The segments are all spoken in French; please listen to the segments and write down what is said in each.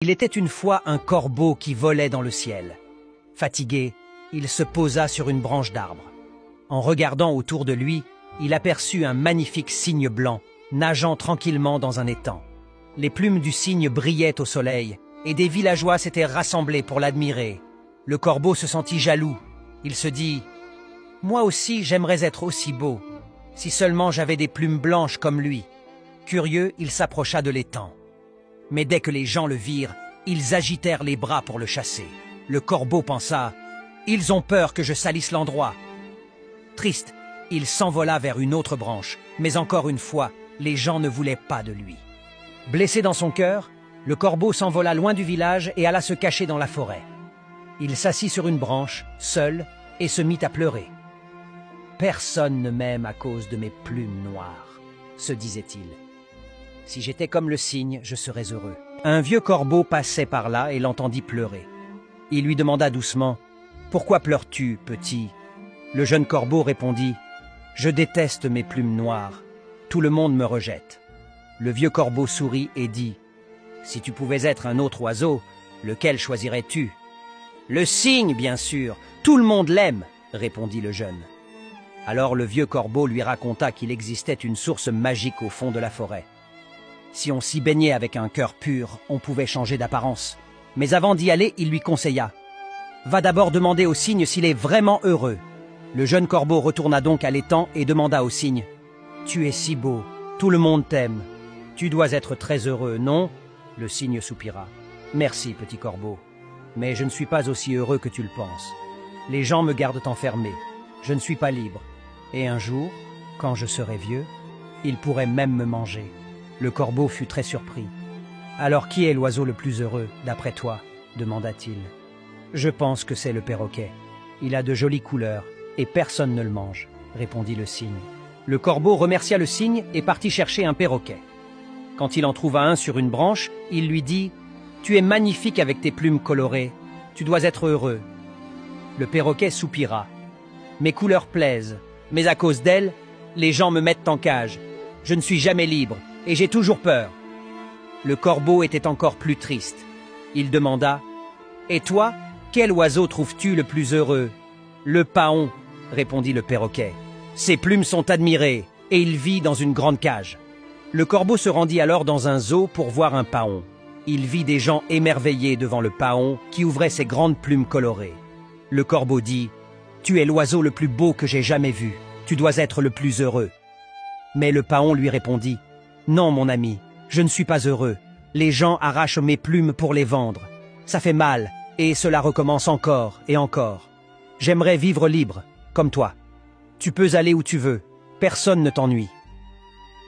Il était une fois un corbeau qui volait dans le ciel. Fatigué, il se posa sur une branche d'arbre. En regardant autour de lui, il aperçut un magnifique cygne blanc, nageant tranquillement dans un étang. Les plumes du cygne brillaient au soleil, et des villageois s'étaient rassemblés pour l'admirer. Le corbeau se sentit jaloux. Il se dit « Moi aussi, j'aimerais être aussi beau, si seulement j'avais des plumes blanches comme lui. » Curieux, il s'approcha de l'étang. Mais dès que les gens le virent, ils agitèrent les bras pour le chasser. Le corbeau pensa « Ils ont peur que je salisse l'endroit. » Triste, il s'envola vers une autre branche, mais encore une fois, les gens ne voulaient pas de lui. Blessé dans son cœur, le corbeau s'envola loin du village et alla se cacher dans la forêt. Il s'assit sur une branche, seul, et se mit à pleurer. « Personne ne m'aime à cause de mes plumes noires, » se disait-il. « Si j'étais comme le cygne, je serais heureux. » Un vieux corbeau passait par là et l'entendit pleurer. Il lui demanda doucement « Pourquoi pleures-tu, petit ?» Le jeune corbeau répondit « Je déteste mes plumes noires. Tout le monde me rejette. » Le vieux corbeau sourit et dit « Si tu pouvais être un autre oiseau, lequel choisirais-tu ?»« Le cygne, bien sûr. Tout le monde l'aime, » répondit le jeune. Alors le vieux corbeau lui raconta qu'il existait une source magique au fond de la forêt. Si on s'y baignait avec un cœur pur, on pouvait changer d'apparence. Mais avant d'y aller, il lui conseilla « Va d'abord demander au cygne s'il est vraiment heureux. » Le jeune corbeau retourna donc à l'étang et demanda au cygne « Tu es si beau, tout le monde t'aime. Tu dois être très heureux, non ?» Le cygne soupira. « Merci, petit corbeau, mais je ne suis pas aussi heureux que tu le penses. Les gens me gardent enfermé, je ne suis pas libre. Et un jour, quand je serai vieux, ils pourraient même me manger. » Le corbeau fut très surpris. « Alors qui est l'oiseau le plus heureux, d'après toi ?» demanda-t-il. « Je pense que c'est le perroquet. Il a de jolies couleurs, et personne ne le mange, » répondit le cygne. Le corbeau remercia le cygne et partit chercher un perroquet. Quand il en trouva un sur une branche, il lui dit « Tu es magnifique avec tes plumes colorées, tu dois être heureux. » Le perroquet soupira. « Mes couleurs plaisent, mais à cause d'elles, les gens me mettent en cage. Je ne suis jamais libre, et j'ai toujours peur. » Le corbeau était encore plus triste. Il demanda « Et toi, quel oiseau trouves-tu le plus heureux ?»« Le paon, » répondit le perroquet. « Ses plumes sont admirées, et il vit dans une grande cage. » Le corbeau se rendit alors dans un zoo pour voir un paon. Il vit des gens émerveillés devant le paon qui ouvrait ses grandes plumes colorées. Le corbeau dit « Tu es l'oiseau le plus beau que j'ai jamais vu. Tu dois être le plus heureux. » Mais le paon lui répondit « Non, mon ami, je ne suis pas heureux. Les gens arrachent mes plumes pour les vendre. Ça fait mal, et cela recommence encore et encore. J'aimerais vivre libre, comme toi. Tu peux aller où tu veux, personne ne t'ennuie. »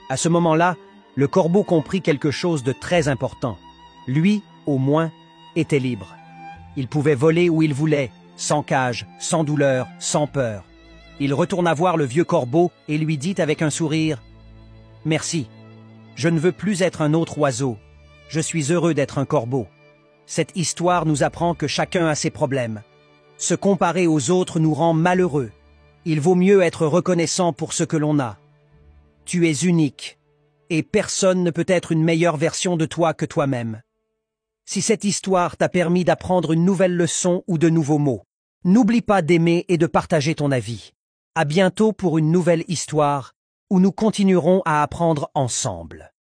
À ce moment-là, le corbeau comprit quelque chose de très important. Lui, au moins, était libre. Il pouvait voler où il voulait, sans cage, sans douleur, sans peur. Il retourna voir le vieux corbeau et lui dit avec un sourire « Merci, je ne veux plus être un autre oiseau. Je suis heureux d'être un corbeau. Cette histoire nous apprend que chacun a ses problèmes. Se comparer aux autres nous rend malheureux. Il vaut mieux être reconnaissant pour ce que l'on a. Tu es unique, et personne ne peut être une meilleure version de toi que toi-même. Si cette histoire t'a permis d'apprendre une nouvelle leçon ou de nouveaux mots, n'oublie pas d'aimer et de partager ton avis. À bientôt pour une nouvelle histoire où nous continuerons à apprendre ensemble.